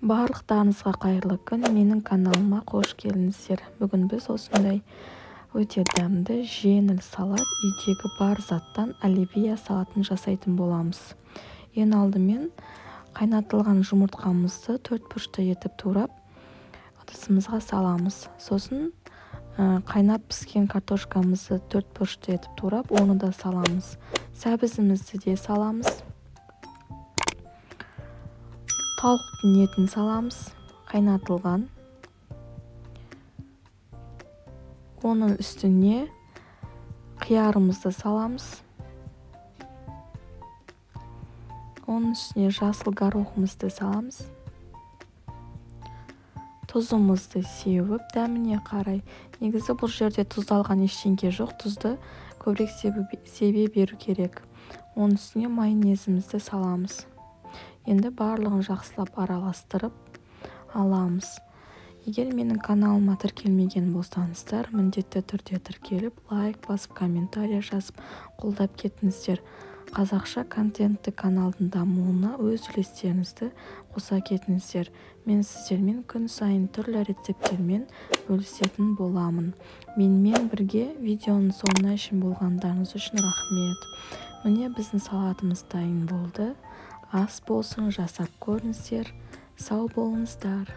Барлықтарыңызға қайырлы күн, менің каналыма қош келдіңіздер. Бүгін біз осындай өте дәмді, жеңіл салат, үйдегі бар заттан оливье салатын жасайтын боламыз. Ең алдымен қайнатылған жұмыртқамызды 4 бұрышты етіп турап, ыдысымызға саламыз. Сосын қайнап піскен картошкамызды 4 бұрышты етіп турап, оны да саламыз. Сәбізімізді де саламыз. Тауықтың етін саламыз, қайнатылған. Оның үстіне қиярымызды саламыз. Оның үстіне жасыл горохымызды саламыз. Тұзымызды сеуіп, дәміне қарай. Негізі бұл жерде тұздалған ештеңе жоқ, тұзды көбірек себе беру керек. Оның үстіне майонезімізді саламыз. Енді барлығын жақсылап араластырып аламыз. Егер менің каналыма тіркелмеген болсаңыздар, міндетті түрде тіркеліп, лайк басып, комментарий жазып, қолдап кетіңіздер. Қазақша контентті каналдың дамуына өз үлестеріңізді қоса кетіңіздер. Мен сіздермен күн сайын түрлі рецепттермен бөлісетін боламын. Менімен бірге видеоның соңына шейін болғандарыңыз үшін рахмет. Міне біздің салатымыз дайын болды. Ас болсын, жасап көріңіздер. Сау болыңыздар.